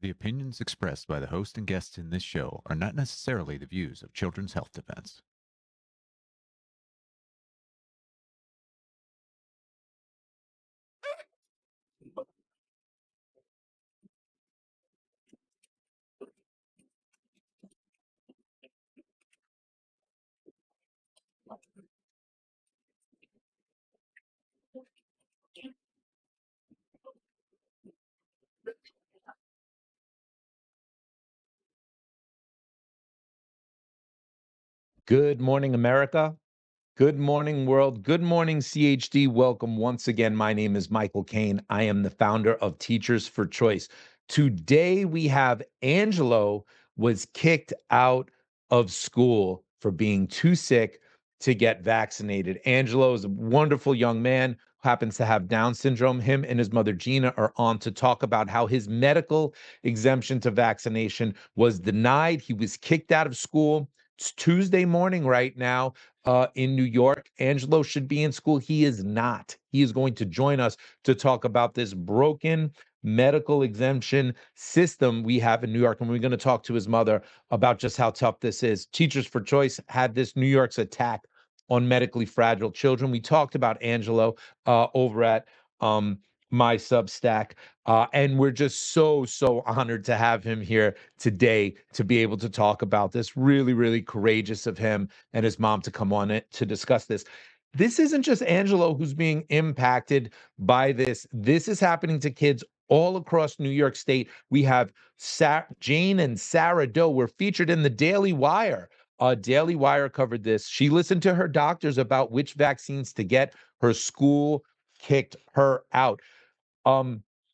The opinions expressed by the host and guests in this show are not necessarily the views of Children's Health Defense. Good morning, America. Good morning, world. Good morning, CHD. Welcome once again. My name is Michael Kane. I am the founder of Teachers for Choice. Today we have Angelo was kicked out of school for being too sick to get vaccinated. Angelo is a wonderful young man who happens to have Down syndrome. Him and his mother, Gina, are on to talk about how his medical exemption to vaccination was denied. He was kicked out of school. It's Tuesday morning right now in New York. Angelo should be in school. He is not. He is going to join us to talk about this broken medical exemption system we have in New York. And we're going to talk to his mother about just how tough this is. Teachers for Choice had this New York's attack on medically fragile children. We talked about Angelo over at my Substack. And we're just so honored to have him here today to be able to talk about this. Really, really courageous of him and his mom to come on it to discuss this. This isn't just Angelo who's being impacted by this. This is happening to kids all across New York State. We have Jane and Sarah Doe were featured in the Daily Wire. Daily Wire covered this. She listened to her doctors about which vaccines to get. Her school kicked her out.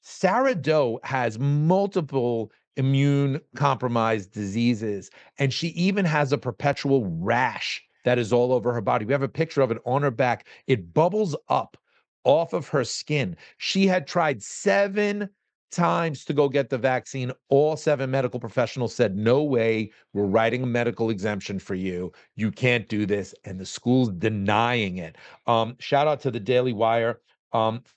Sarah Doe has multiple immune compromised diseases, and she even has a perpetual rash that is all over her body. We have a picture of it on her back. It bubbles up off of her skin. She had tried 7 times to go get the vaccine. All 7 medical professionals said, no way, we're writing a medical exemption for you. You can't do this. And the school's denying it. Shout out to the Daily Wire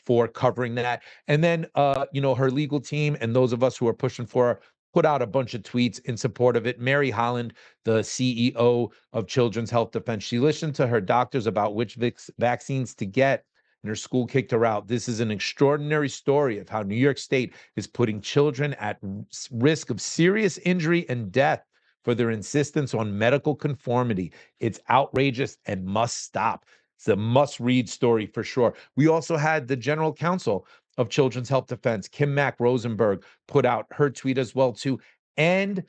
for covering that. And then, her legal team and those of us who are pushing for her put out a bunch of tweets in support of it. Mary Holland, the CEO of Children's Health Defense, she listened to her doctors about which vaccines to get, and her school kicked her out. This is an extraordinary story of how New York State is putting children at risk of serious injury and death for their insistence on medical conformity. It's outrageous and must stop. It's a must-read story for sure. We also had the general counsel of Children's Health Defense, Kim Mack Rosenberg, put out her tweet as well too. And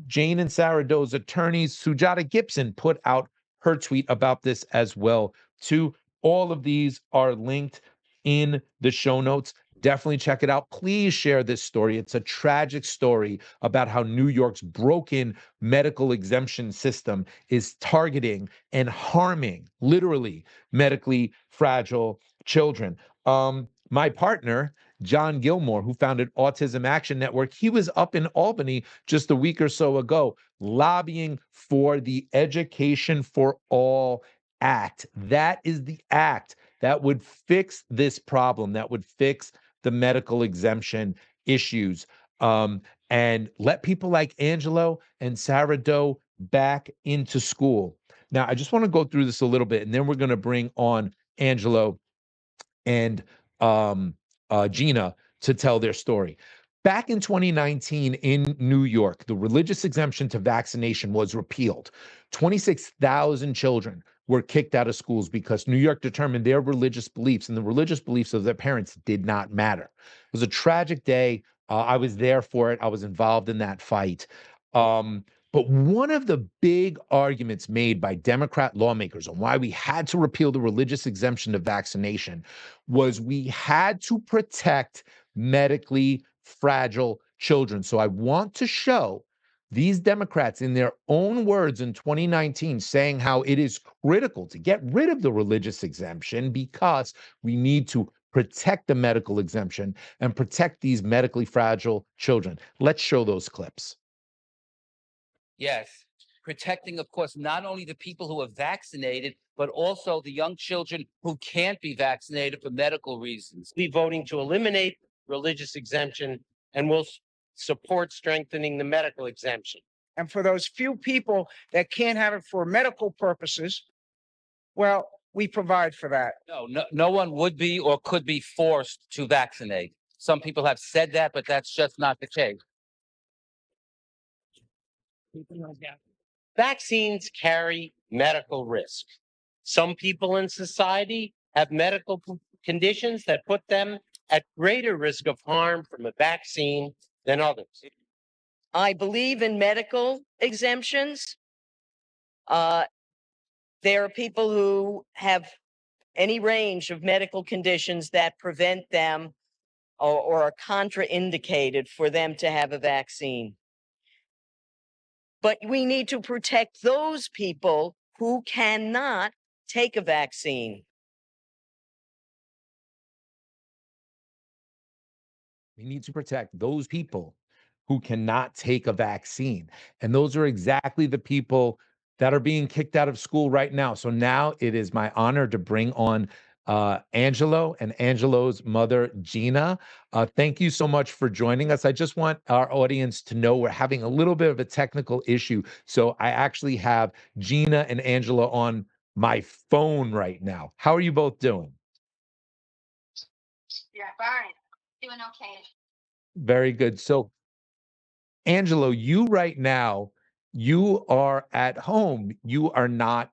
Jane and Sarah Doe's attorneys, Sujata Gibson, put out her tweet about this as well too. All of these are linked in the show notes. Definitely check it out. Please share this story. It's a tragic story about how New York's broken medical exemption system is targeting and harming, literally, medically fragile children. My partner, John Gilmore, who founded Autism Action Network, he was up in Albany just a week or so ago lobbying for the Education for All Act. That is the act that would fix this problem, that would fix the medical exemption issues, and let people like Angelo and Sarah Doe back into school. Now, I just want to go through this a little bit, and then we're going to bring on Angelo and Gina to tell their story. Back in 2019 in New York, the religious exemption to vaccination was repealed. 26,000 children were kicked out of schools because New York determined their religious beliefs and the religious beliefs of their parents did not matter. It was a tragic day. I was there for it. I was involved in that fight. But one of the big arguments made by Democrat lawmakers on why we had to repeal the religious exemption to vaccination was we had to protect medically fragile children. So I want to show these Democrats in their own words in 2019 saying how it is critical to get rid of the religious exemption because we need to protect the medical exemption and protect these medically fragile children. Let's show those clips. Yes. Protecting, of course, not only the people who are vaccinated, but also the young children who can't be vaccinated for medical reasons. Be voting to eliminate religious exemption, and we'll support strengthening the medical exemption. And for those few people that can't have it for medical purposes, well, we provide for that. No one would be or could be forced to vaccinate. Some people have said that, but that's just not the case. Vaccines carry medical risk. Some people in society have medical conditions that put them at greater risk of harm from a vaccine than others. I believe in medical exemptions. There are people who have any range of medical conditions that prevent them or are contraindicated for them to have a vaccine. But we need to protect those people who cannot take a vaccine. We need to protect those people who cannot take a vaccine. And those are exactly the people that are being kicked out of school right now. So now it is my honor to bring on Angelo and Angelo's mother, Gina. Thank you so much for joining us. I just want our audience to know we're having a little bit of a technical issue. So I actually have Gina and Angelo on my phone right now. How are you both doing? Yeah, fine. Doing okay. Very good. So Angelo, you right now, you are at home. You are not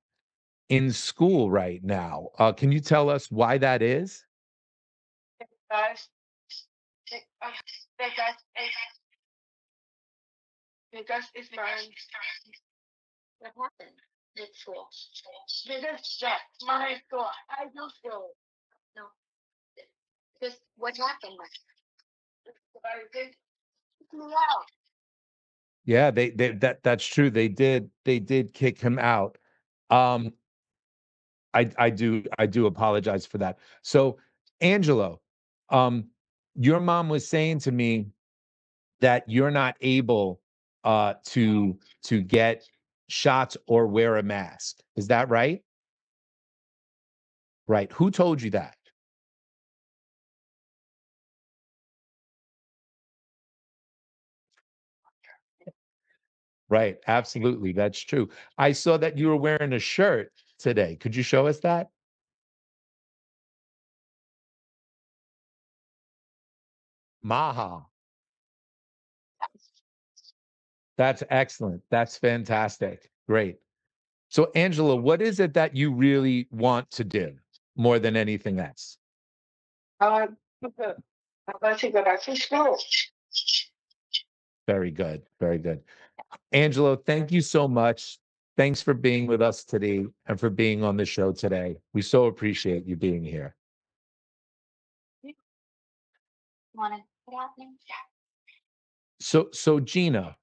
in school right now. Can you tell us why that is? Because because because it's what happened with school. Because my school, I do school. No, just what happened was they kicked me out. Yeah, that's true. They did kick him out. Um, I do apologize for that. So, Angelo, um, your mom was saying to me that you're not able to get shots or wear a mask. Is that right? Right. Who told you that? Right. Absolutely. That's true. I saw that you were wearing a shirt today. Could you show us that? Maha. That's excellent. That's fantastic. Great. So, Angela, what is it that you really want to do more than anything else? I'm about to go back to school. Very good. Very good. Angelo, thank you so much. Thanks for being with us today and for being on the show today. We so appreciate you being here. Want to get out there? So Gina,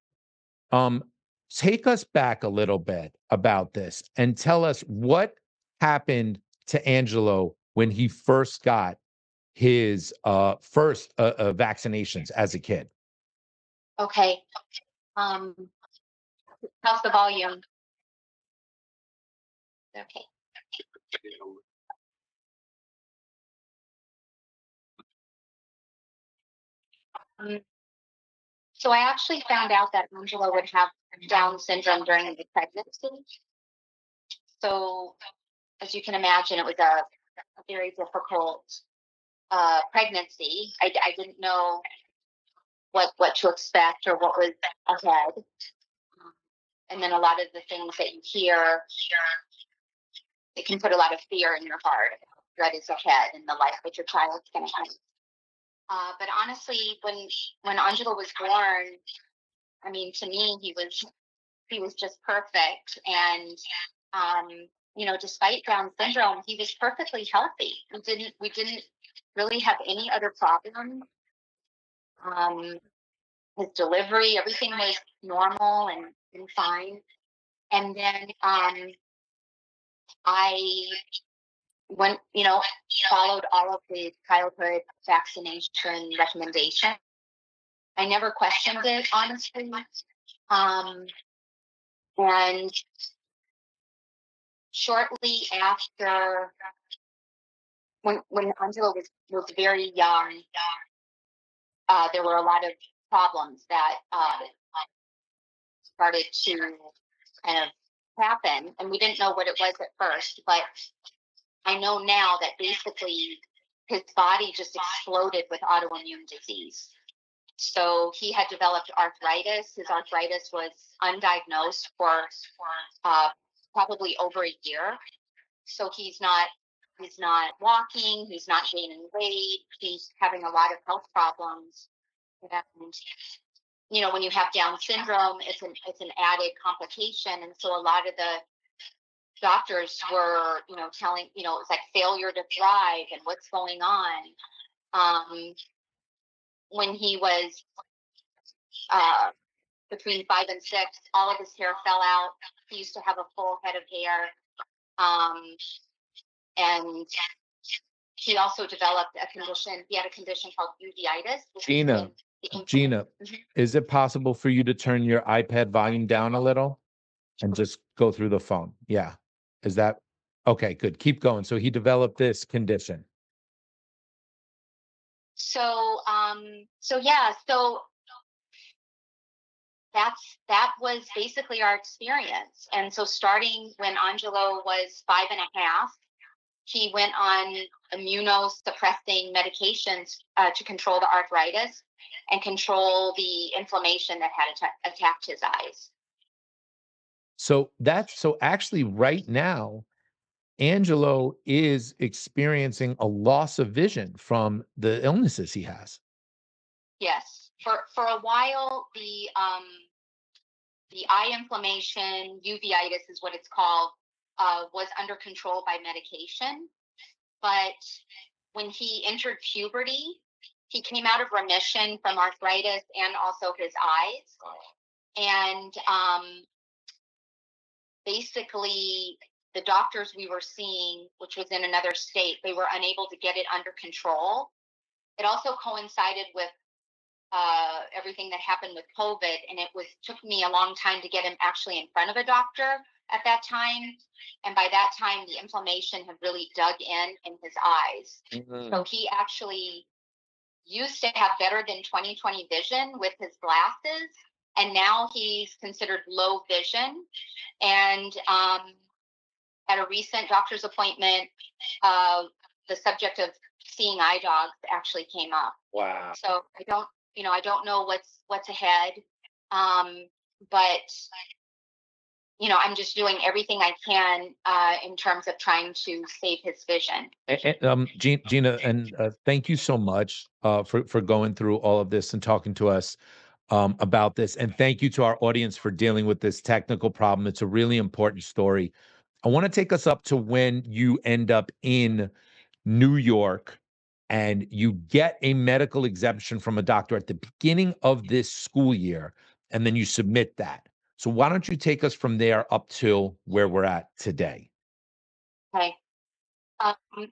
um, take us back a little bit about this and tell us what happened to Angelo when he first got his first vaccinations as a kid. Okay. How's the volume? Okay. So I actually found out that Angela would have Down syndrome during the pregnancy. So as you can imagine, it was a very difficult pregnancy. I didn't know what to expect or what was ahead. And then a lot of the things that you hear, it can put a lot of fear in your heart. Dread is ahead in the life that your child's going to have. But honestly, when Angelo was born, I mean, to me, he was just perfect. And despite Down syndrome, he was perfectly healthy. We didn't really have any other problems. His delivery, everything was normal and fine. And then I went, followed all of the childhood vaccination recommendations. I never questioned it, honestly. And shortly after, when Angelo was very young, there were a lot of problems that started to kind of happen, and we didn't know what it was at first, but I know now that basically his body just exploded with autoimmune disease. So he had developed arthritis. His arthritis was undiagnosed for probably over a year. So he's not walking. He's not gaining weight. He's having a lot of health problems. And you know, when you have Down syndrome, it's an added complication. And so a lot of the doctors were, you know, telling, you know, it's like failure to thrive and what's going on. When he was between 5 and 6, all of his hair fell out. He used to have a full head of hair. And he also developed a condition. He had a condition called uveitis. Gina, is it possible for you to turn your iPad volume down a little and just go through the phone? Yeah. Is that okay? Good. Keep going. So he developed this condition. So that was basically our experience. And so starting when Angelo was 5.5, he went on immunosuppressing medications to control the arthritis and control the inflammation that had attacked his eyes. So actually right now, Angelo is experiencing a loss of vision from the illnesses he has. Yes. For a while, the eye inflammation, uveitis is what it's called, was under control by medication. But when he entered puberty, he came out of remission from arthritis and also his eyes. And basically, the doctors we were seeing, which was in another state, they were unable to get it under control. It also coincided with everything that happened with COVID, and it took me a long time to get him actually in front of a doctor at that time. And by that time, the inflammation had really dug in his eyes. Mm-hmm. So he actually used to have better than 20/20 vision with his glasses, and now he's considered low vision. And at a recent doctor's appointment, the subject of seeing eye dogs actually came up. Wow. So I don't know what's ahead, but you know, I'm just doing everything I can in terms of trying to save his vision. Gina, and thank you so much for going through all of this and talking to us about this. And thank you to our audience for dealing with this technical problem. It's a really important story. I want to take us up to when you end up in New York and you get a medical exemption from a doctor at the beginning of this school year, and then you submit that. So why don't you take us from there up till where we're at today? Okay.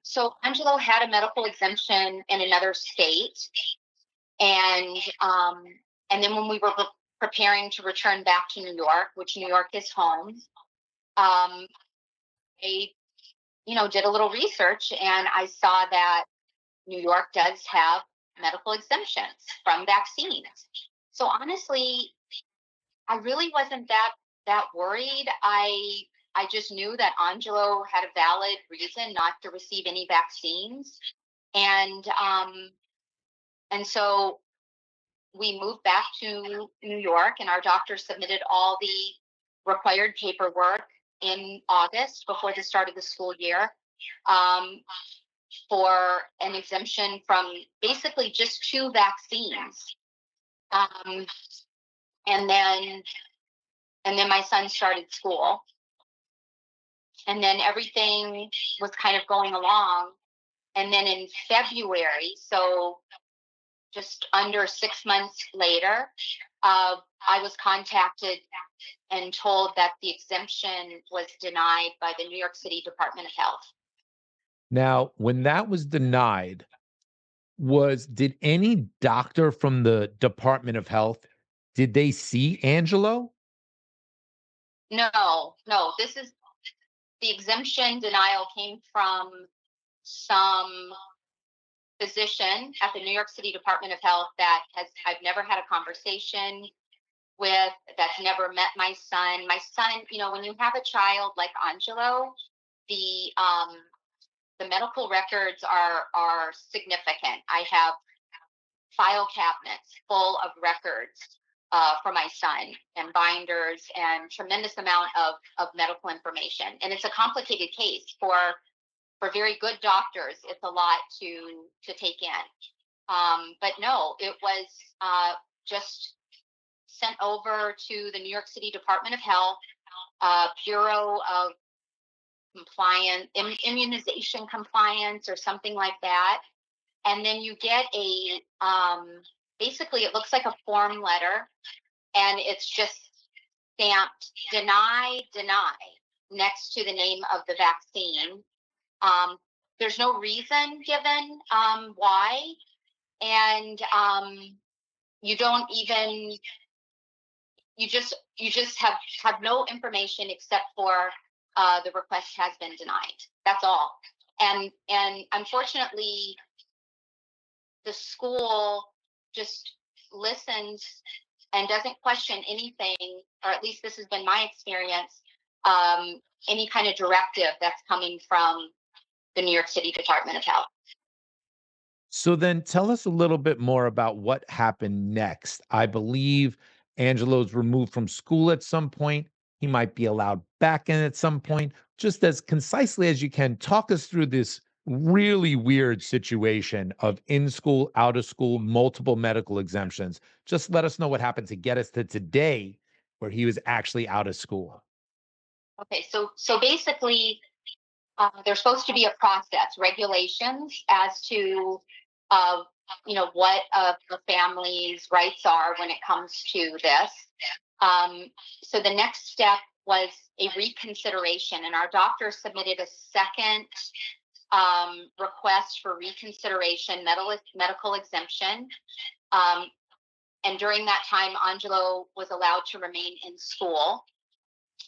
So Angelo had a medical exemption in another state, and then when we were preparing to return back to New York, which New York is home, I did a little research, and I saw that New York does have medical exemptions from vaccines. So honestly, I really wasn't that worried. I just knew that Angelo had a valid reason not to receive any vaccines. And so we moved back to New York, and our doctor submitted all the required paperwork in August before the start of the school year for an exemption from basically just 2 vaccines. And then my son started school. And then everything was kind of going along. And then in February, so just under 6 months later, I was contacted and told that the exemption was denied by the New York City Department of Health. Now, when that was denied, did any doctor from the Department of Health, did they see Angelo? No. This is the exemption denial came from some physician at the New York City Department of Health that I've never had a conversation with, that's never met my son. My son, when you have a child like Angelo, the medical records are significant. I have file cabinets full of records for my son, and binders, and tremendous amount of medical information. And it's a complicated case for very good doctors. It's a lot to take in. But no, it was just sent over to the New York City Department of Health, Bureau of Compliance, Immunization Compliance, or something like that. And then you get a, basically it looks like a form letter, and it's just stamped deny next to the name of the vaccine. There's no reason given why, and you don't even, you just have no information except for the request has been denied. That's all. And unfortunately, the school just listens and doesn't question anything, or at least this has been my experience, any kind of directive that's coming from the New York City Department of Health. So then tell us a little bit more about what happened next. I believe Angelo's removed from school at some point. He might be allowed back in at some point. Just as concisely as you can, talk us through this really weird situation of in school, out of school, multiple medical exemptions. Just let us know what happened to get us to today, where he was actually out of school. Okay, so basically, there's supposed to be a process, regulations as to what the family's rights are when it comes to this. So the next step was a reconsideration, and our doctor submitted a second request for reconsideration, medical exemption. And during that time, Angelo was allowed to remain in school.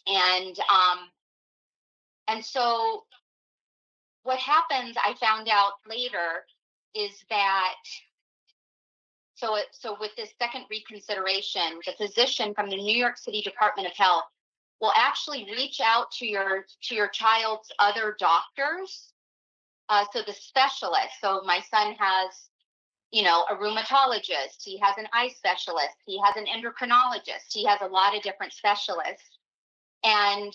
And so what happens, I found out later, is that so with this second reconsideration, the physician from the New York City Department of Health will actually reach out to your child's other doctors. So the specialist. So my son has, a rheumatologist. He has an eye specialist. He has an endocrinologist. He has a lot of different specialists, and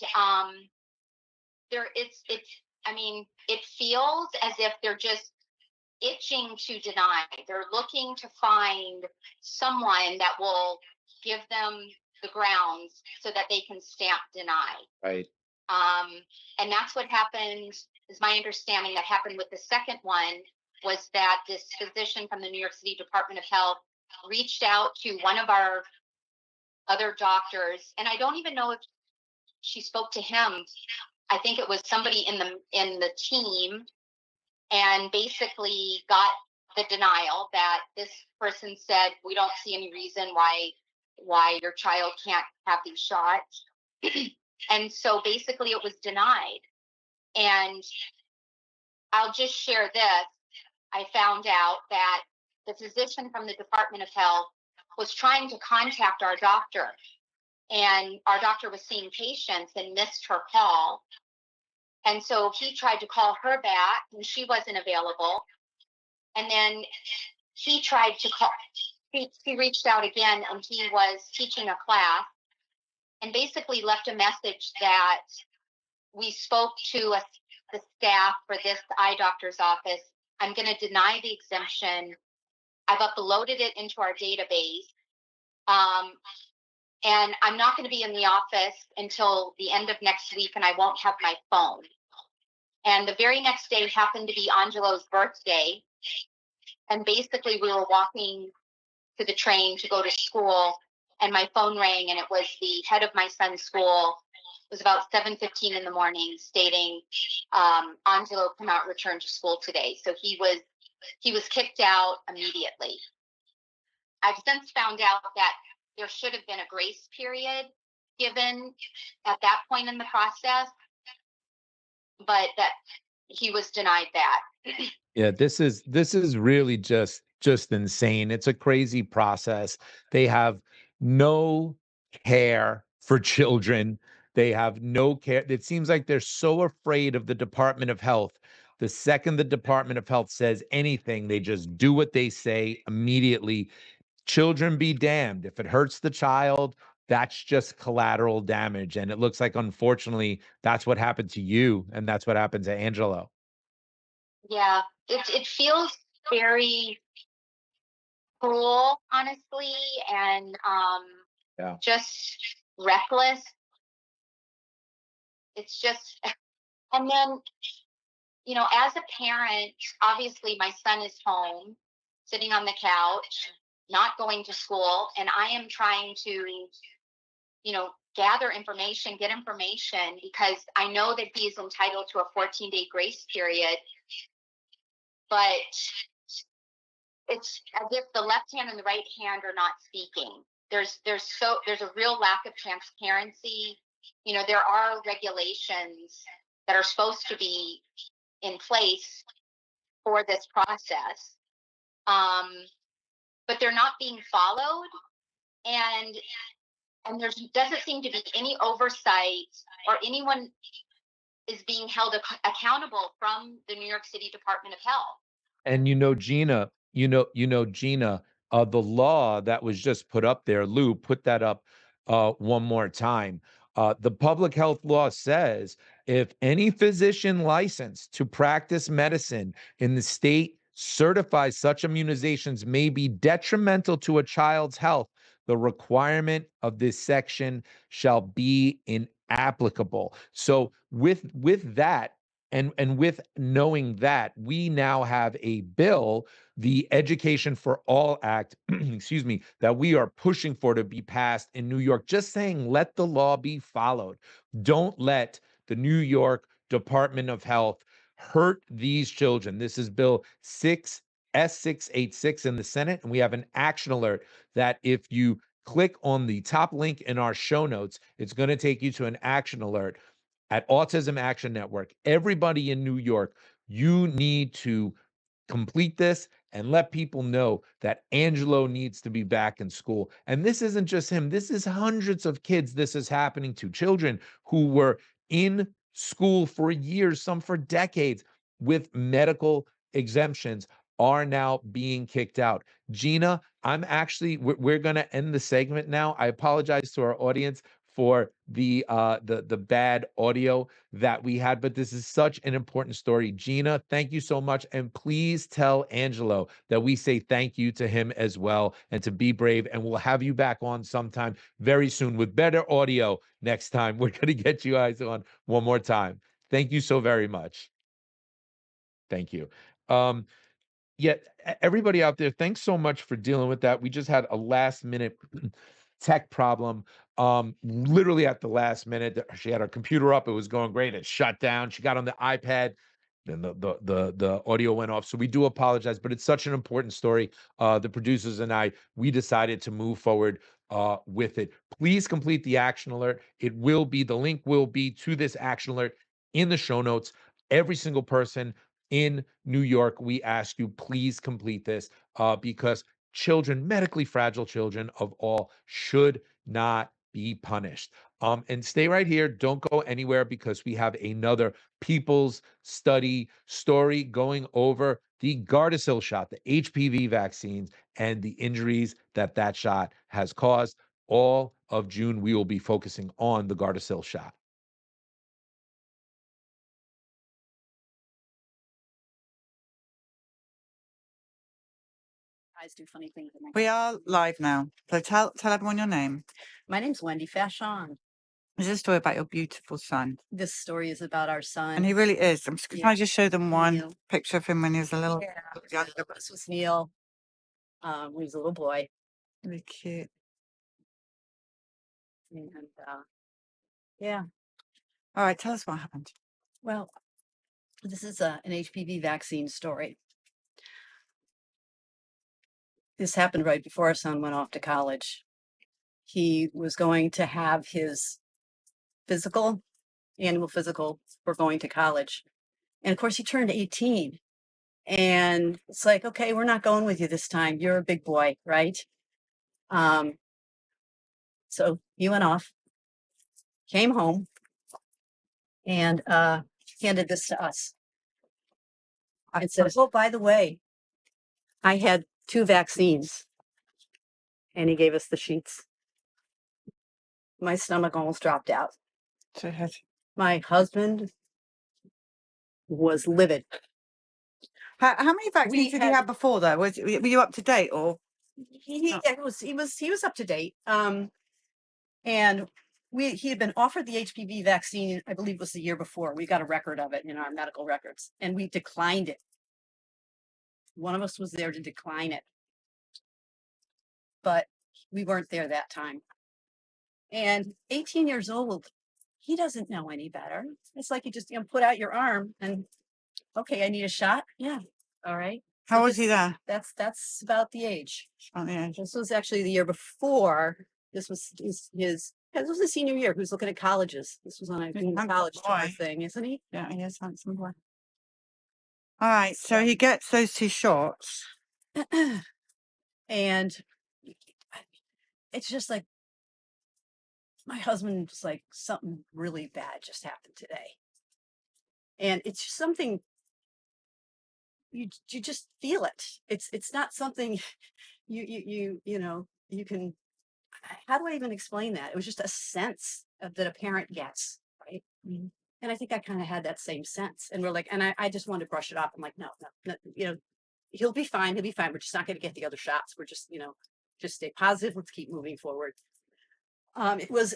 it feels as if they're just itching to deny. They're looking to find someone that will give them the grounds so that they can stamp deny. Right. And that's what happened, is my understanding, that happened with the second one, was that this physician from the New York City Department of Health reached out to one of our other doctors, and I don't even know if she spoke to him. I think it was somebody in the team, and basically got the denial that this person said, we don't see any reason why your child can't have these shots. And so basically it was denied. And I'll just share this. I found out that the physician from the Department of Health was trying to contact our doctor, and our doctor was seeing patients and missed her call. And so he tried to call her back, and she wasn't available. And then he tried to call, he reached out again, and he was teaching a class, and basically left a message that we spoke to the staff for this eye doctor's office. I'm going to deny the exemption. I've uploaded it into our database. And I'm not going to be in the office until the end of next week, and I won't have my phone. And the very next day happened to be Angelo's birthday. And basically we were walking to the train to go to school, and my phone rang, and it was the head of my son's school. It was about 7:15 in the morning, stating, Angelo cannot return to school today. So he was kicked out immediately. I've since found out that there should have been a grace period given at that point in the process, but he was denied that. Yeah, this is really just insane. It's a crazy process. They have no care for children. They have no care. It seems like they're so afraid of the Department of Health. The second the Department of Health says anything, they just do what they say immediately. Children be damned. If it hurts the child, that's just collateral damage. And it looks like, unfortunately, that's what happened to you, and that's what happened to Angelo. Yeah, it feels very cruel, honestly, and Yeah. just reckless. It's just, and then, you know, as a parent, obviously my son is home, sitting on the couch, not going to school, and I am trying to, you know, gather information, get information, because I know that he is entitled to a 14-day grace period, but it's as if the left hand and the right hand are not speaking. There's a real lack of transparency. You know, there are regulations that are supposed to be in place for this process, but they're not being followed, and there doesn't seem to be any oversight, or anyone is being held accountable from the New York City Department of Health. And Gina, Gina, the law that was just put up there, Lou, put that up one more time. The public health law says if any physician licensed to practice medicine in the state certifies such immunizations may be detrimental to a child's health, the requirement of this section shall be inapplicable. So with that, and with knowing that, we now have a bill, the Education for All Act, excuse me, that we are pushing for to be passed in New York, just saying, let the law be followed. Don't let the New York Department of Health hurt these children. This is Bill S686 in the Senate, and we have an action alert that if you click on the top link in our show notes, it's going to take you to an action alert at Autism Action Network. Everybody in New York, you need to complete this and let people know that Angelo needs to be back in school. And this isn't just him. This is hundreds of kids this is happening to. Children who were in school for years, some for decades, with medical exemptions are now being kicked out. Gina, we're going to end the segment now. I apologize to our audience for the bad audio that we had, but this is such an important story. Gina, thank you so much, and please tell Angelo that we say thank you to him as well, and to be brave, and we'll have you back on sometime very soon with better audio. Next time we're going to get you guys on one more time. Thank you so very much. Thank you. Everybody out there, thanks so much for dealing with that. We just had a last minute tech problem. Literally at the last minute, she had her computer up, it was going great, it shut down. She got on the iPad, then the audio went off. So we do apologize, but it's such an important story. The producers and we decided to move forward with it. Please complete the action alert. The link will be to this action alert in the show notes. Every single person in New York, we ask you, please complete this because children, medically fragile children of all, should not be punished. And stay right here. Don't go anywhere, because we have another People's Study story going over the Gardasil shot, the HPV vaccines, and the injuries that shot has caused. All of June, we will be focusing on the Gardasil shot. Do funny things. We are live now. So tell everyone your name. My name's Wendy Fashon. This is a story about your beautiful son. This story is about our son. And he really is. Can I just show them one Neil. picture of him when he was a little younger? This was Neil. When he was a little boy. Really cute. And yeah. All right, tell us what happened. Well, this is an HPV vaccine story. This happened right before our son went off to college. He was going to have his annual physical for going to college. And of course, he turned 18. And it's like, okay, we're not going with you this time. You're a big boy, right? So he went off, came home, and handed this to us. And said, oh, by the way, I had 2 vaccines. And he gave us the sheets. My stomach almost dropped out. My husband was livid. How many vaccines did you had- have before though? Were you up to date or? He was up to date. And he had been offered the HPV vaccine, I believe it was the year before. We got a record of it in our medical records, and we declined it. One of us was there to decline it, but we weren't there that time. And 18 years old, he doesn't know any better. It's like you just put out your arm and, okay, I need a shot. Yeah, all right. How old is he there? That's about the age. About the age. This was actually the year before. This was his this was the senior year. He was looking at colleges. This was on a college tour thing, isn't he? Yeah, he is handsome boy. All right, so he gets those 2 shots. And it's just like, my husband was like, something really bad just happened today. And it's just something, you just feel it. It's not something you can, how do I even explain that? It was just a sense that a parent gets, right? Mm-hmm. And I think I kind of had that same sense. And we're like, and I just wanted to brush it off. I'm like, no, he'll be fine. He'll be fine. We're just not going to get the other shots. We're just, just stay positive. Let's keep moving forward. It was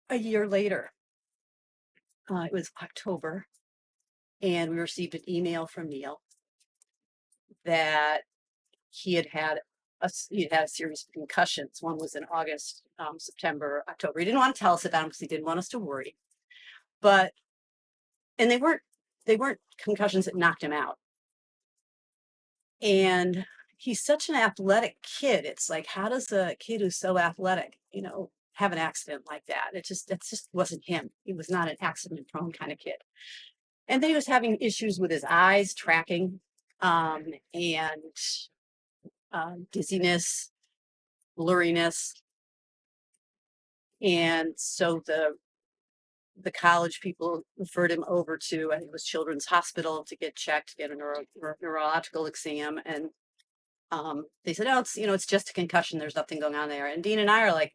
a year later. It was October. And we received an email from Neil that he had a series of concussions. One was in August, September, October. He didn't want to tell us about them because he didn't want us to worry. And they weren't concussions that knocked him out. And he's such an athletic kid. It's like, how does a kid who's so athletic, have an accident like that? That just wasn't him. He was not an accident-prone kind of kid. And then he was having issues with his eyes tracking, and dizziness, blurriness. And so the college people referred him over to, I think it was Children's Hospital, to get checked, get a neurological exam. And they said, oh, it's just a concussion. There's nothing going on there. And Dean and I are like,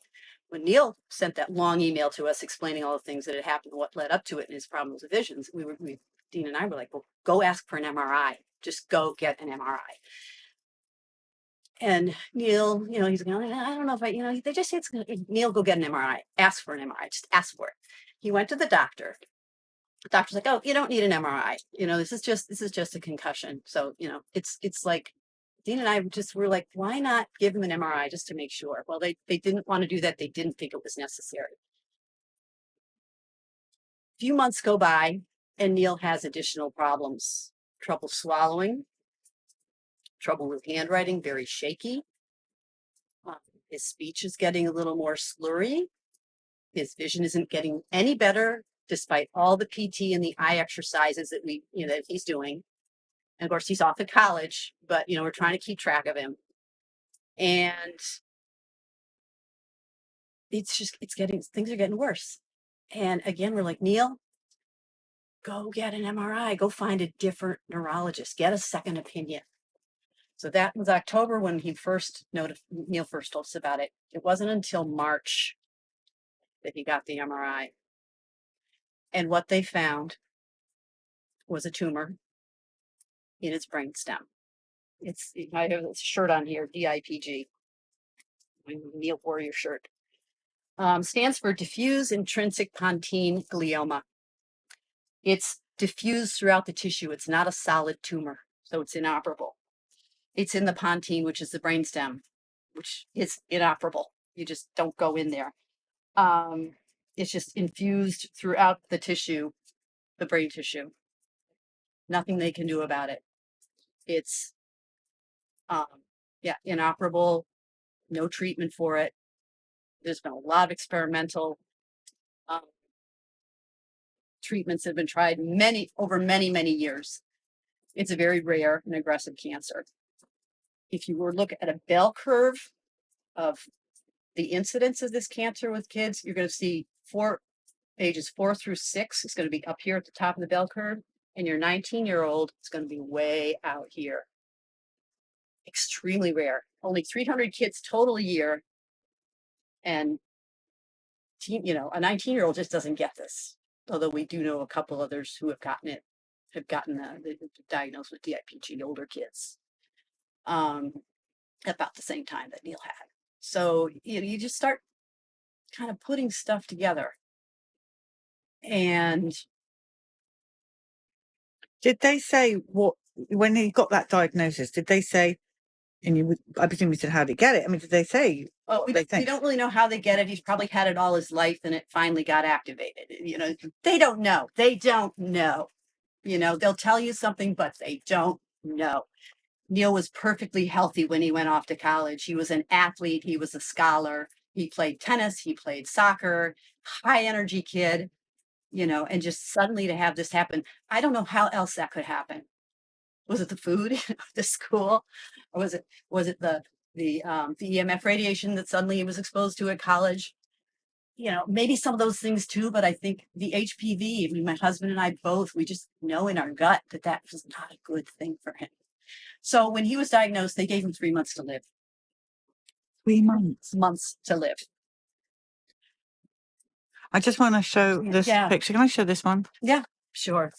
when Neil sent that long email to us explaining all the things that had happened, what led up to it, and his problems with visions, Dean and I were like, well, go ask for an MRI. Just go get an MRI. And Neil, he's going, I don't know if they just say Neil, go get an MRI. Ask for an MRI. Just ask for it. He went to the doctor. The doctor's like, oh, you don't need an MRI. This is just a concussion. So, it's like, Dean and I were like, why not give him an MRI just to make sure? Well, they didn't want to do that. They didn't think it was necessary. A few months go by and Neil has additional problems, trouble swallowing, trouble with handwriting, very shaky. His speech is getting a little more slurry. His vision isn't getting any better, despite all the PT and the eye exercises that that he's doing. And of course, he's off at college, but we're trying to keep track of him. And things are getting worse. And again, we're like, Neil, go get an MRI, go find a different neurologist, get a second opinion. So that was October when Neil first told us about it. It wasn't until March that he got the MRI. And what they found was a tumor in his brainstem. I have a shirt on here, DIPG. Neil wore your shirt. Stands for diffuse intrinsic pontine glioma. It's diffused throughout the tissue. It's not a solid tumor, so it's inoperable. It's in the pontine, which is the brainstem, which is inoperable. You just don't go in there. It's just infused throughout the tissue, the brain tissue. Nothing they can do about it. It's inoperable, no treatment for it. There's been a lot of experimental treatments that have been tried over many years. It's a very rare and aggressive cancer. If you were to look at a bell curve of the incidence of this cancer with kids, you're going to see ages 4 through 6 is going to be up here at the top of the bell curve, and your 19-year-old is going to be way out here. Extremely rare. Only 300 kids total a year, and a 19-year-old just doesn't get this. Although we do know a couple others who have gotten the diagnosed with DIPG, older kids, about the same time that Neil had. So you just start kind of putting stuff together. And Did they say when he got that diagnosis? Did they say? And I presume you said, how did he get it? I mean, did they say? we don't really know how they get it. He's probably had it all his life, and it finally got activated. They don't know. They don't know. They'll tell you something, but they don't know. Neil was perfectly healthy when he went off to college. He was an athlete. He was a scholar. He played tennis. He played soccer. High energy kid. And just suddenly to have this happen, I don't know how else that could happen. Was it the food, the school, or was it the EMF radiation that suddenly he was exposed to at college? Maybe some of those things too, but I think the HPV, my husband and I both, we just know in our gut that was not a good thing for him. So when he was diagnosed, they gave him 3 months to live. 3 months. Months to live. I just want to show this picture. Can I show this one? Yeah, sure.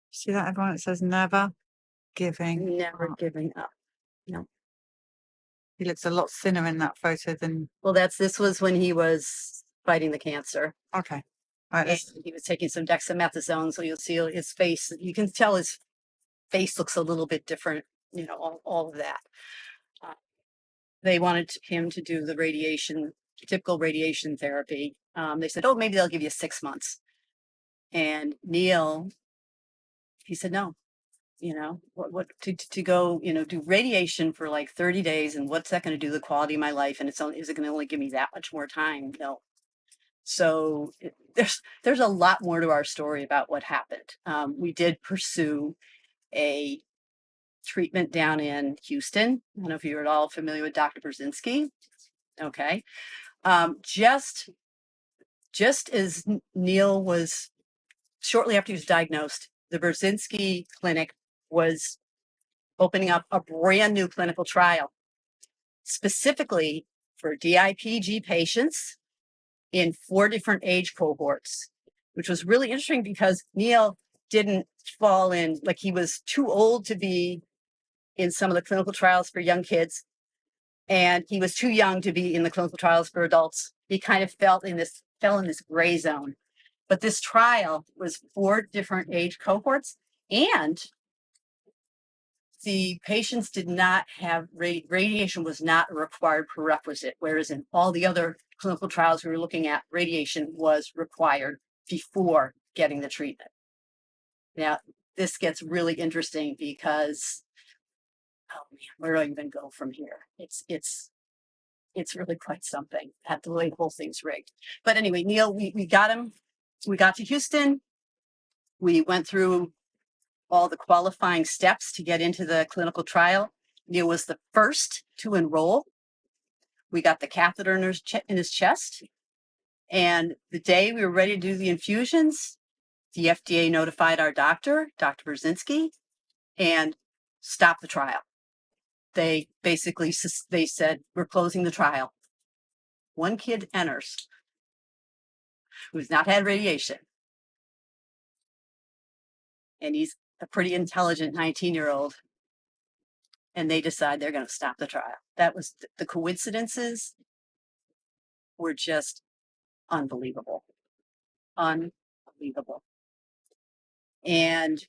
See that, everyone? It says never giving up. No. He looks a lot thinner in that photo than. Well, this was when he was fighting the cancer. Okay. All right. He was taking some dexamethasone, so you'll see his face. You can tell his face looks a little bit different. All of that. They wanted him to do the radiation, typical radiation therapy. They said, "Oh, maybe they'll give you 6 months." And Neil, he said, "No, what to go, do radiation for like 30 days. And what's that going to do to the quality of my life? And is it going to only give me that much more time? No." So there's a lot more to our story about what happened. We did pursue a treatment down in Houston. I don't know if you're at all familiar with Dr. Brzezinski. Okay. Just as Neil was, shortly after he was diagnosed, the Brzezinski Clinic was opening up a brand new clinical trial, specifically for DIPG patients in 4 different age cohorts, which was really interesting because Neil didn't fall in, like he was too old to be in some of the clinical trials for young kids, and he was too young to be in the clinical trials for adults. He kind of fell in this gray zone. But this trial was 4 different age cohorts, and the patients did not have radiation was not a required prerequisite, whereas in all the other clinical trials we were looking at, radiation was required before getting the treatment. Now, this gets really interesting because, oh man, where do I even go from here? It's really quite something. Had the way the whole thing's rigged. But anyway, Neil, we got him. We got to Houston. We went through all the qualifying steps to get into the clinical trial. Neil was the first to enroll. We got the catheter in his chest. And the day we were ready to do the infusions, the FDA notified our doctor, Dr. Brzezinski, and stopped the trial. They basically, they said, "We're closing the trial." One kid enters who's not had radiation. And he's a pretty intelligent 19-year-old. And they decide they're going to stop the trial. That was the coincidences were just unbelievable. Unbelievable. And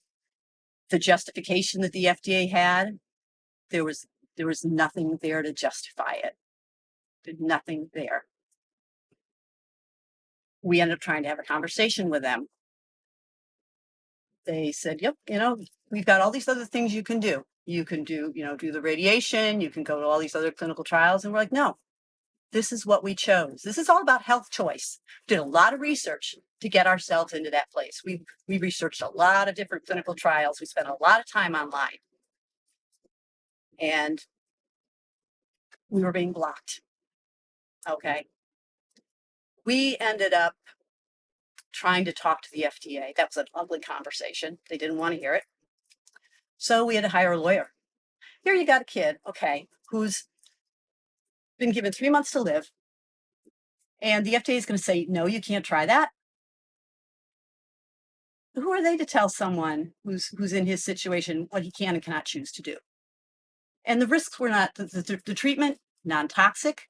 the justification that the FDA had, there was nothing there to justify it. There's nothing there. We ended up trying to have a conversation with them. They said, "Yep, we've got all these other things you can do. You can do, do the radiation, you can go to all these other clinical trials." And we're like, "No, This is what we chose. This is all about health choice. Did a lot of research to get ourselves into that place. We researched a lot of different clinical trials. We spent a lot of time online. And we were being blocked. Okay. We ended up trying to talk to the FDA. That was an ugly conversation. They didn't want to hear it. So we had to hire a lawyer. Here you got a kid, okay, who's been given 3 months to live. And the FDA is going to say, no, you can't try that. Who are they to tell someone who's in his situation what he can and cannot choose to do? And the risks were not the treatment, non-toxic.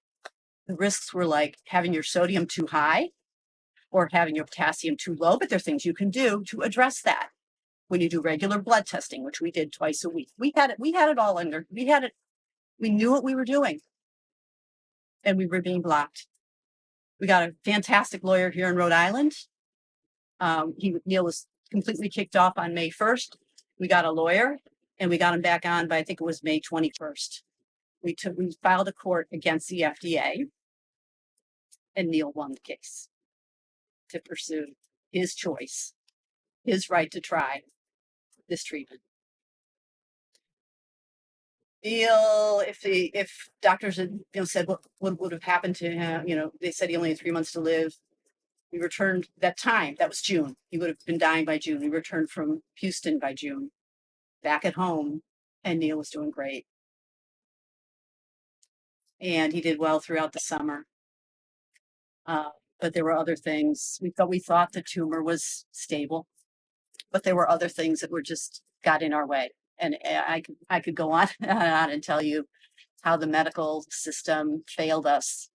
The risks were like having your sodium too high or having your potassium too low, but there are things you can do to address that. When you do regular blood testing, which we did twice a week, we had it all under, we knew what we were doing, and we were being blocked. We got a fantastic lawyer here in Rhode Island. Neil was completely kicked off on May 1st. We got a lawyer and we got him back on by, I think it was May 21st. We filed a court against the FDA, and Neil won the case to pursue his choice, his right to try this treatment. Neil, if doctors had said what would have happened to him, they said he only had 3 months to live. We returned that time. That was June. He would have been dying by June. We returned from Houston by June, back at home, and Neil was doing great. And he did well throughout the summer. But there were other things. We thought the tumor was stable, but there were other things that were just got in our way. And I could go on and on and tell you how the medical system failed us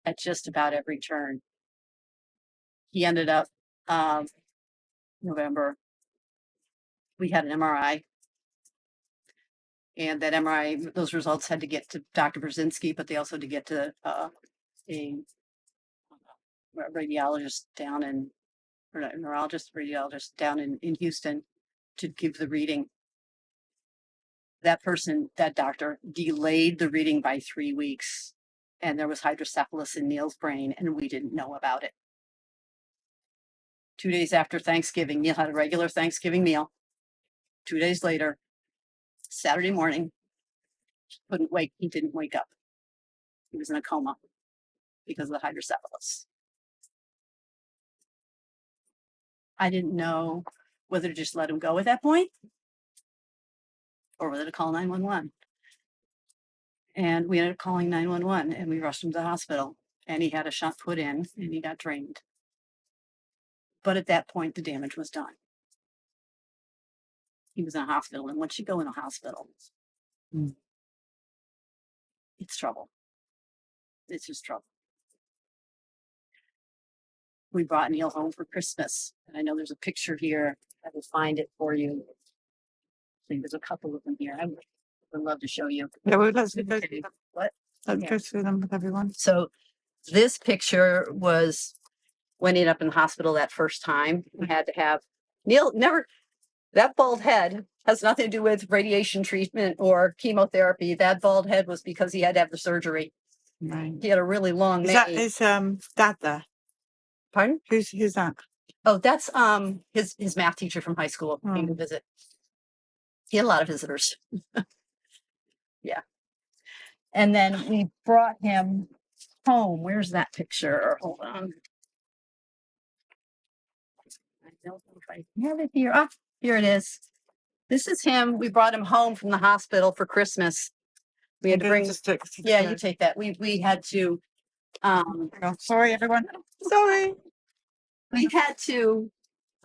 at just about every turn. He ended up November. We had an MRI, and that MRI, those results had to get to Dr. Brzezinski, but they also had to get to a radiologist down in, or not, radiologist down in Houston to give the reading. That doctor delayed the reading by 3 weeks, and there was hydrocephalus in Neil's brain, and we didn't know about it. 2 days after Thanksgiving, Neil had a regular Thanksgiving meal. 2 days later, Saturday morning, he didn't wake up. He was in a coma because of the hydrocephalus. I didn't know whether to just let him go at that point or whether to call 911. And we ended up calling 911, and we rushed him to the hospital, and he had a shunt put in, and he got drained. But at that point, the damage was done. He was in a hospital, and once you go in a hospital, it's trouble. It's just trouble. We brought Neil home for Christmas, and I know there's a picture here. I will find it for you. I think there's a couple of them here. I would love to show you. Yeah, well, let's go through them. What? Let's go through them with everyone. So this picture was when he ended up in the hospital that first time. We had to have Neil that bald head has nothing to do with radiation treatment or chemotherapy. That bald head was because he had to have the surgery. Right. He had a really long Is dad there? Pardon? Who's that? Oh, that's his math teacher from high school came to visit. He had a lot of visitors. Yeah. And then we brought him home. Where's that picture? Hold on. I don't know if I have it here. Ah, here it is. This is him. We brought him home from the hospital for Christmas. We had to bring. Yeah, you take that. We had to. Sorry, everyone. Sorry. We had to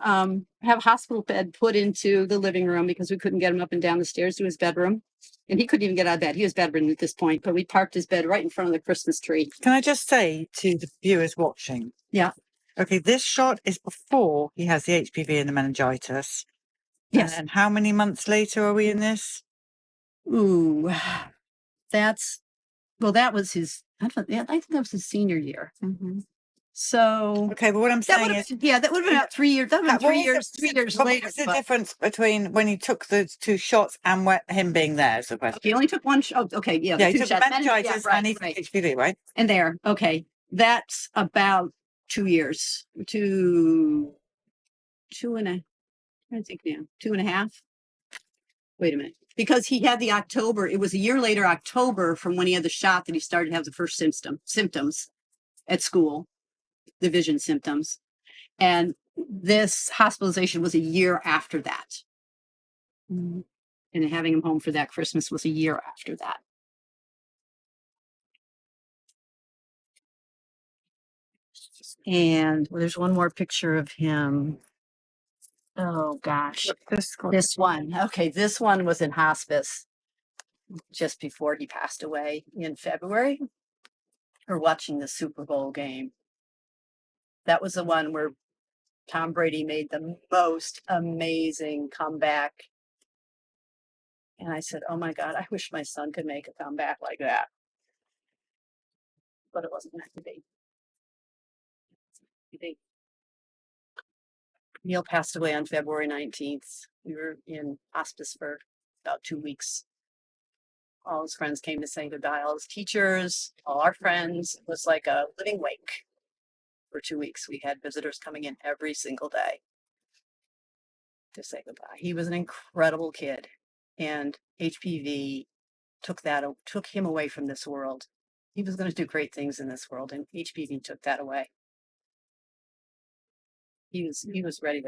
have a hospital bed put into the living room because we couldn't get him up and down the stairs to his bedroom. And he couldn't even get out of bed. He was bedridden at this point, but we parked his bed right in front of the Christmas tree. Can I just say to the viewers watching? Yeah. Okay, this shot is before he has the HPV and the meningitis. Yes. And how many months later are we in this? Ooh, that was his, I think that was his senior year. Mm-hmm. So Okay, but what I'm that would saying have is, been, yeah, that would have been about 3 years. That would have been what 3 was the- years, 3 years but later. what's the but- difference between when he took the 2 shots and him being there? Is the question. He only took one shot. Okay, yeah, Yeah, the he 2 took the shots. meningitis and he took HPV, right? And there, okay, that's about 2 years, two and a, I think now, 2.5. Wait a minute, because he had the October. It was a year later, October, from when he had the shot that he started to have the first symptoms at school, the vision symptoms, and this hospitalization was a year after that. And having him home for that Christmas was a year after that. And there's one more picture of him. Oh gosh, this one. Okay, this one was in hospice just before he passed away in February. We're watching the Super Bowl game. That was the one where Tom Brady made the most amazing comeback. And I said, oh my God, I wish my son could make a comeback like that. But it wasn't meant to be. Neil passed away on February 19th. We were in hospice for about 2 weeks. All his friends came to say goodbye, all his teachers, all our friends. It was like a living wake for 2 weeks. We had visitors coming in every single day to say goodbye. He was an incredible kid, and HPV took him away from this world. He was going to do great things in this world, and HPV took that away. He was ready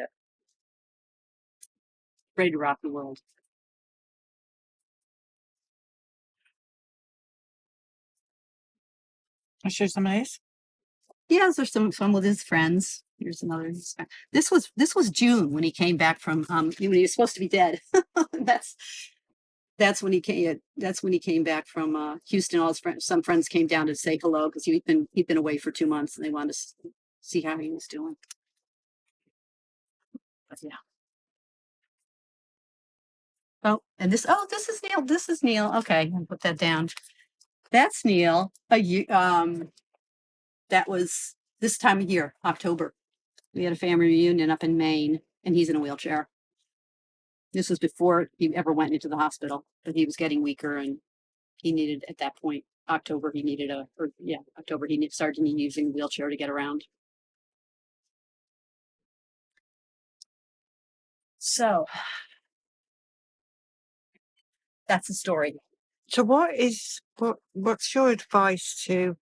to rock the world. I'll show you some of these. Yeah, there's some with his friends. Here's another. This was June when he came back from when he was supposed to be dead. That's when he came. That's when he came back from Houston. All his friends, some friends came down to say hello because he'd been away for 2 months and they wanted to see how he was doing. But yeah. Oh, and this is Neil. This is Neil. Okay, I'll put that down. That's Neil. That was this time of year, October. We had a family reunion up in Maine, and he's in a wheelchair. This was before he ever went into the hospital, but he was getting weaker, and he needed, at that point, October, he started using a wheelchair to get around. So that's the story. So what's your advice to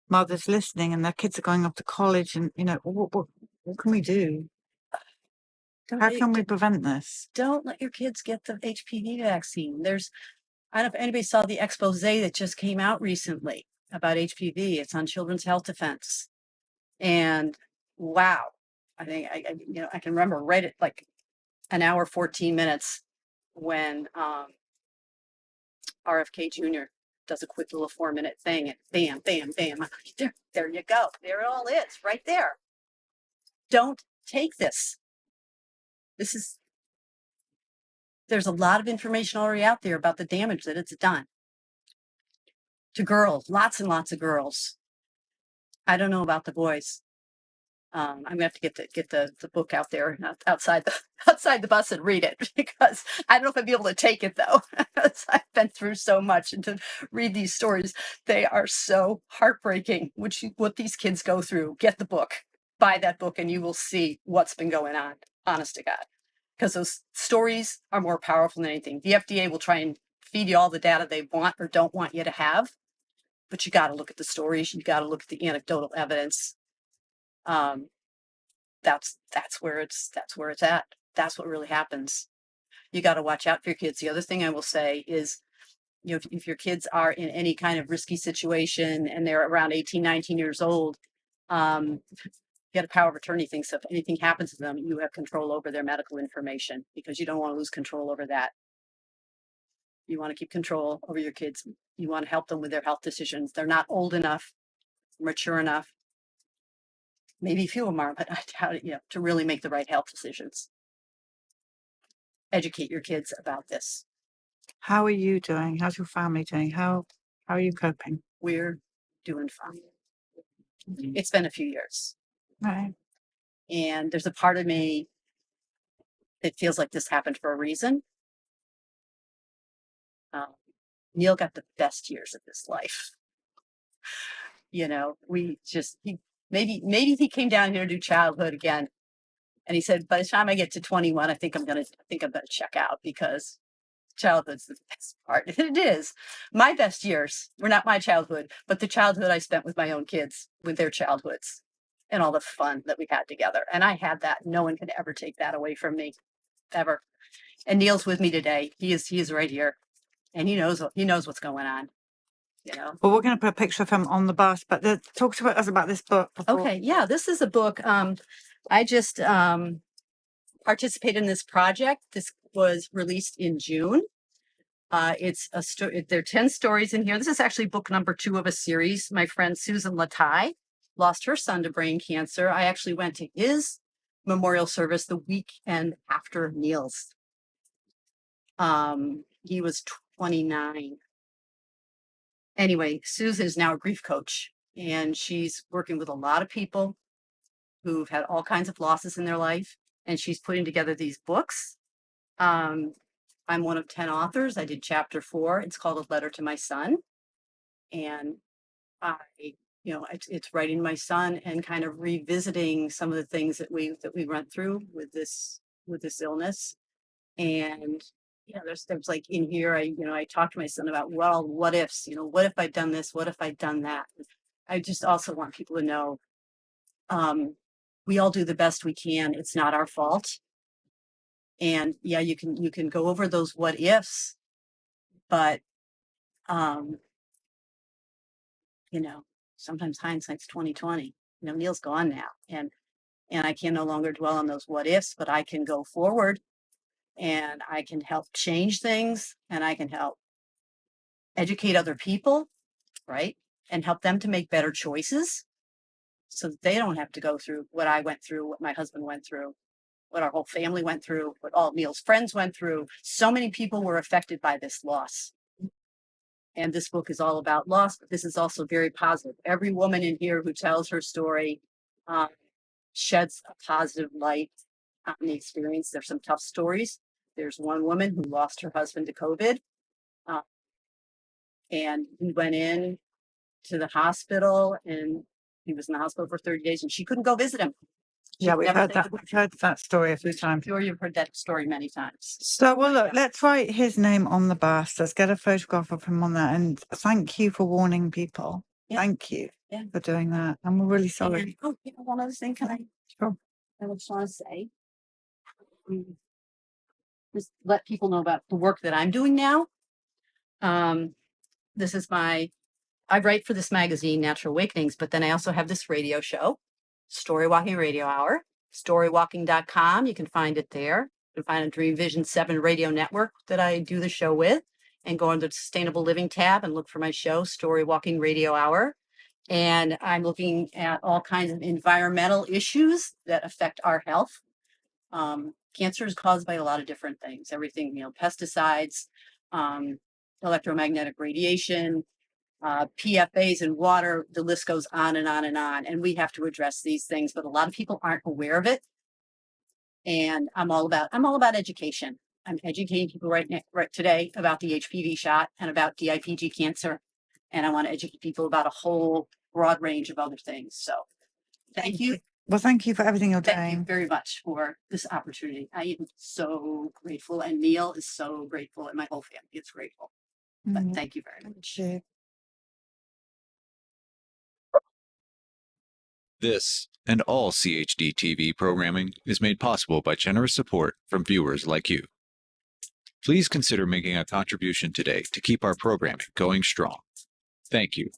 mothers listening and their kids are going off to college, and what can we do? How can we prevent this? Don't let your kids get the HPV vaccine. I don't know if anybody saw the expose that just came out recently about HPV. It's on Children's Health Defense. And wow, I think I can remember right at like an hour, 14 minutes when RFK Jr. does a quick little 4-minute thing and bam, bam, bam. There you go. There it all is right there. Don't take this. There's a lot of information already out there about the damage that it's done to girls, lots and lots of girls. I don't know about the boys. I'm gonna have to get the book out there outside the bus and read it, because I don't know if I'd be able to take it though. I've been through so much, and to read these stories, they are so heartbreaking. What these kids go through. Get the book, buy that book, and you will see what's been going on. Honest to God, because those stories are more powerful than anything. The FDA will try and feed you all the data they want or don't want you to have, but you got to look at the stories. You got to look at the anecdotal evidence. That's where it's at. That's what really happens. You got to watch out for your kids. The other thing I will say is, if your kids are in any kind of risky situation and they're around 18, 19 years old, get a power of attorney thing. So if anything happens to them, you have control over their medical information, because you don't want to lose control over that. You want to keep control over your kids. You want to help them with their health decisions. They're not old enough, mature enough. Maybe a few of them are, but I doubt it, to really make the right health decisions. Educate your kids about this. How are you doing? How's your family doing? How are you coping? We're doing fine. It's been a few years. Right. And there's a part of me that feels like this happened for a reason. Neil got the best years of his life. You know, maybe he came down here to do childhood again. And he said, by the time I get to 21, I think I'm gonna check out, because childhood's the best part. It is. My best years were not my childhood, but the childhood I spent with my own kids, with their childhoods, and all the fun that we had together. And I had that. No one could ever take that away from me, ever. And Neil's with me today. He is right here, and he knows what's going on. You know. Well, we're going to put a picture of him on the bus, but talk to us about this book. Okay, yeah, this is a book. I just participated in this project. This was released in June. It's a story. There are 10 stories in here. This is actually book number 2 of a series. My friend Susan Latai lost her son to brain cancer. I actually went to his memorial service the weekend after Neil's. He was 29. Anyway, Susan is now a grief coach, and she's working with a lot of people who've had all kinds of losses in their life, and she's putting together these books. I'm one of 10 authors. I did chapter 4. It's called A Letter to My Son. And it's writing my son and kind of revisiting some of the things that we went through with this illness. And there's like in here, I talked to my son about, well, what ifs, what if I'd done this? What if I'd done that? I just also want people to know, we all do the best we can. It's not our fault. And yeah, you can go over those what ifs, but sometimes hindsight's 20/20. Neil's gone now, and I can no longer dwell on those what ifs, but I can go forward, and I can help change things, and I can help educate other people, right? And help them to make better choices, so that they don't have to go through what I went through, what my husband went through, what our whole family went through, what all Neil's friends went through. So many people were affected by this loss. And this book is all about loss, but this is also very positive. Every woman in here who tells her story sheds a positive light on the experience. There's some tough stories. There's one woman who lost her husband to COVID. And he went in to the hospital, and he was in the hospital for 30 days, and she couldn't go visit him. Yeah, we've heard that story a few times. I'm sure you've heard that story many times. So, well, look, let's write his name on the bus. Let's get a photograph of him on there. And thank you for warning people. Yeah. Thank you for doing that. And we're really sorry. And, one other thing, can I? Sure. I just want to say, just let people know about the work that I'm doing now. This is I write for this magazine, Natural Awakenings, but then I also have this radio show, Story Walking Radio Hour, storywalking.com. You can find it there. You can find a Dream Vision 7 radio network that I do the show with, and go on the Sustainable Living tab and look for my show, Story Walking Radio Hour. And I'm looking at all kinds of environmental issues that affect our health. Cancer is caused by a lot of different things, everything, pesticides, electromagnetic radiation, PFAs in water, the list goes on and on and on. And we have to address these things, but a lot of people aren't aware of it. And I'm all about education. I'm educating people right today about the HPV shot and about DIPG cancer. And I want to educate people about a whole broad range of other things. So thank you. Well, thank you for everything you're doing. Thank you very much for this opportunity. I am so grateful, and Neil is so grateful, and my whole family is grateful. But thank you very much. Thank you. This and all CHD TV programming is made possible by generous support from viewers like you. Please consider making a contribution today to keep our programming going strong. Thank you.